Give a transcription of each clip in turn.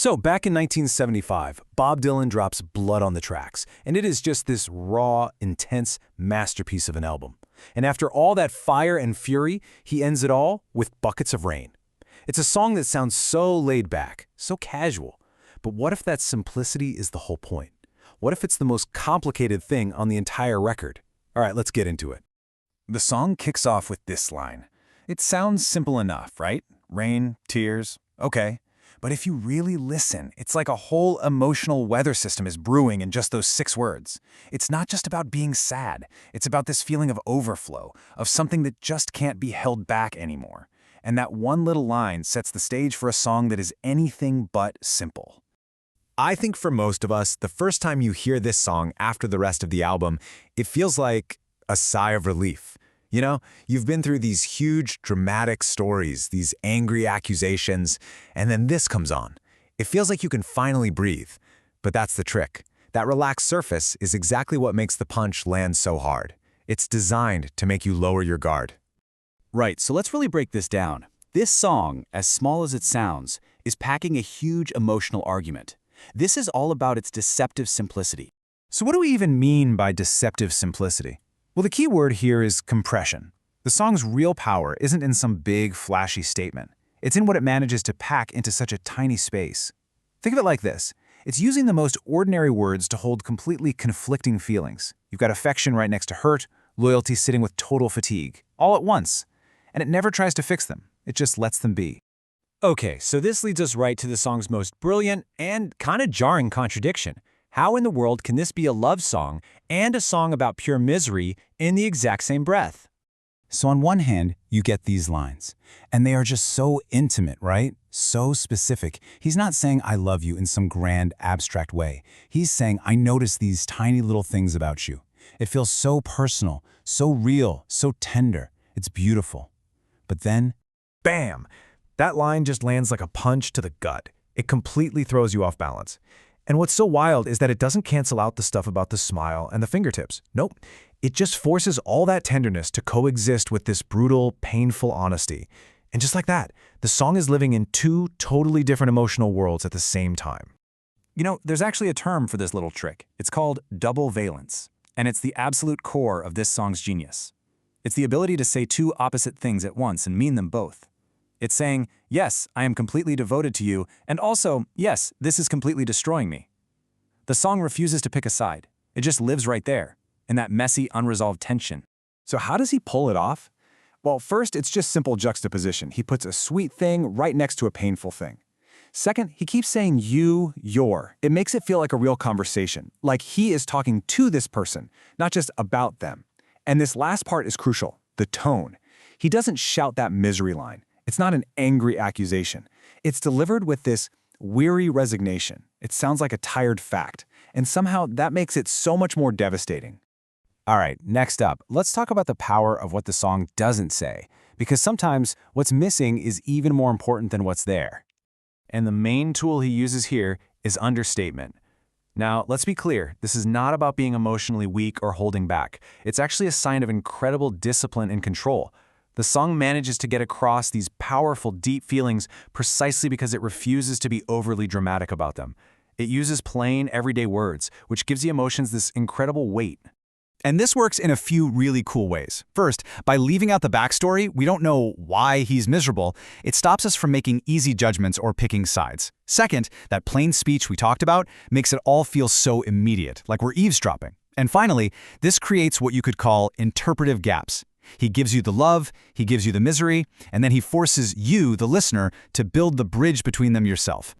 So, back in 1975, Bob Dylan drops Blood on the Tracks, and it is just this raw, intense masterpiece of an album. And after all that fire and fury, he ends it all with Buckets of Rain. It's a song that sounds so laid back, so casual. But what if that simplicity is the whole point? What if it's the most complicated thing on the entire record? All right, let's get into it. The song kicks off with this line. It sounds simple enough, right? Rain, tears, okay. But if you really listen, it's like a whole emotional weather system is brewing in just those 6 words. It's not just about being sad. It's about this feeling of overflow, of something that just can't be held back anymore. And that one little line sets the stage for a song that is anything but simple. I think for most of us, the first time you hear this song after the rest of the album, it feels like a sigh of relief. You know, you've been through these huge, dramatic stories, these angry accusations, and then this comes on. It feels like you can finally breathe. But that's the trick. That relaxed surface is exactly what makes the punch land so hard. It's designed to make you lower your guard. Right, so let's really break this down. This song, as small as it sounds, is packing a huge emotional argument. This is all about its deceptive simplicity. So what do we even mean by deceptive simplicity? Well, the key word here is compression. The song's real power isn't in some big, flashy statement. It's in what it manages to pack into such a tiny space. Think of it like this. It's using the most ordinary words to hold completely conflicting feelings. You've got affection right next to hurt, loyalty sitting with total fatigue, all at once. And it never tries to fix them. It just lets them be. Okay, so this leads us right to the song's most brilliant and kind of jarring contradiction. How in the world can this be a love song and a song about pure misery in the exact same breath? So on one hand, you get these lines, and they are just so intimate, right? So specific. He's not saying I love you in some grand, abstract way. He's saying I notice these tiny little things about you. It feels so personal, so real, so tender. It's beautiful. But then, Bam! That line just lands like a punch to the gut. It completely throws you off balance. And what's so wild is that it doesn't cancel out the stuff about the smile and the fingertips. Nope. It just forces all that tenderness to coexist with this brutal, painful honesty. And just like that, the song is living in 2 totally different emotional worlds at the same time. You know, there's actually a term for this little trick. It's called double valence, and it's the absolute core of this song's genius. It's the ability to say 2 opposite things at once and mean them both. It's saying, yes, I am completely devoted to you, and also, yes, this is completely destroying me. The song refuses to pick a side. It just lives right there, in that messy, unresolved tension. so how does he pull it off? Well, first, it's just simple juxtaposition. He puts a sweet thing right next to a painful thing. Second, he keeps saying you, your. It makes it feel like a real conversation, like he is talking to this person, not just about them. And this last part is crucial, the tone. He doesn't shout that misery line. It's not an angry accusation. It's delivered with this weary resignation. It sounds like a tired fact, and somehow that makes it so much more devastating. All right, next up, let's talk about the power of what the song doesn't say, because sometimes what's missing is even more important than what's there. And the main tool he uses here is understatement. Now, let's be clear, this is not about being emotionally weak or holding back. It's actually a sign of incredible discipline and control. The song manages to get across these powerful, deep feelings precisely because it refuses to be overly dramatic about them. It uses plain, everyday words, which gives the emotions this incredible weight. And this works in a few really cool ways. First, by leaving out the backstory, we don't know why he's miserable. It stops us from making easy judgments or picking sides. Second, that plain speech we talked about makes it all feel so immediate, like we're eavesdropping. And finally, this creates what you could call interpretive gaps. He gives you the love, he gives you the misery, and then he forces you, the listener, to build the bridge between them yourself.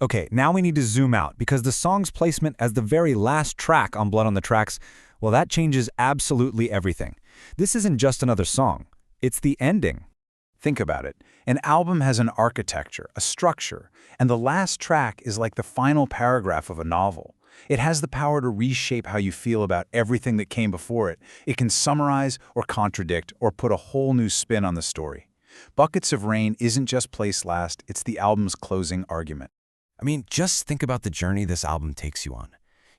Okay, now we need to zoom out because the song's placement as the very last track on Blood on the Tracks, well, that changes absolutely everything. This isn't just another song. It's the ending. Think about it. An album has an architecture, a structure, and the last track is like the final paragraph of a novel. It has the power to reshape how you feel about everything that came before it. It can summarize or contradict or put a whole new spin on the story. Buckets of Rain isn't just placed last, it's the album's closing argument. I mean, just think about the journey this album takes you on.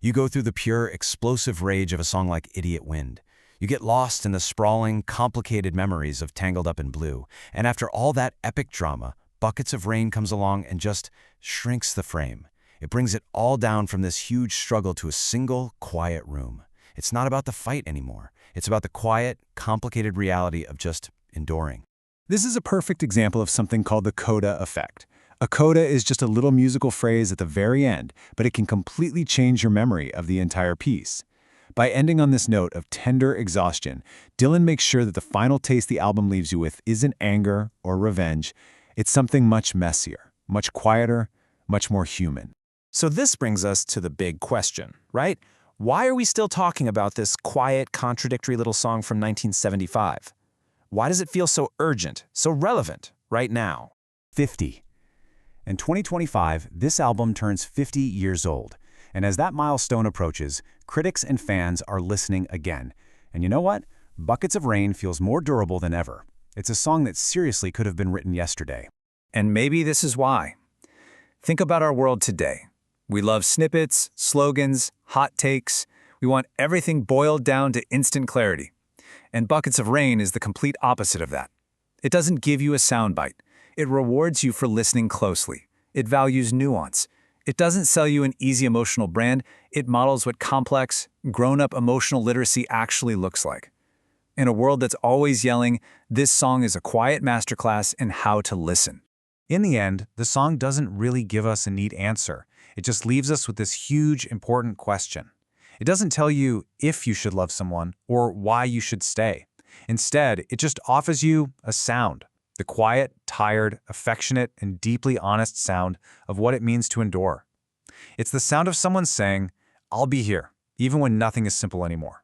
You go through the pure, explosive rage of a song like Idiot Wind. You get lost in the sprawling, complicated memories of Tangled Up in Blue. And after all that epic drama, Buckets of Rain comes along and just shrinks the frame. It brings it all down from this huge struggle to a single, quiet room. It's not about the fight anymore. It's about the quiet, complicated reality of just enduring. This is a perfect example of something called the coda effect. A coda is just a little musical phrase at the very end, but it can completely change your memory of the entire piece. By ending on this note of tender exhaustion, Dylan makes sure that the final taste the album leaves you with isn't anger or revenge. It's something much messier, much quieter, much more human. So this brings us to the big question, right? Why are we still talking about this quiet, contradictory little song from 1975? Why does it feel so urgent, so relevant right now? 50. In 2025, this album turns 50 years old. And as that milestone approaches, critics and fans are listening again. And you know what? Buckets of Rain feels more durable than ever. It's a song that seriously could have been written yesterday. And maybe this is why. Think about our world today. We love snippets, slogans, hot takes. We want everything boiled down to instant clarity. And Buckets of Rain is the complete opposite of that. It doesn't give you a soundbite. It rewards you for listening closely. It values nuance. It doesn't sell you an easy emotional brand. It models what complex, grown-up emotional literacy actually looks like. In a world that's always yelling, this song is a quiet masterclass in how to listen. In the end, the song doesn't really give us a neat answer. It just leaves us with this huge, important question. It doesn't tell you if you should love someone or why you should stay. Instead, it just offers you a sound. The quiet, tired, affectionate, and deeply honest sound of what it means to endure. It's the sound of someone saying, "I'll be here," even when nothing is simple anymore.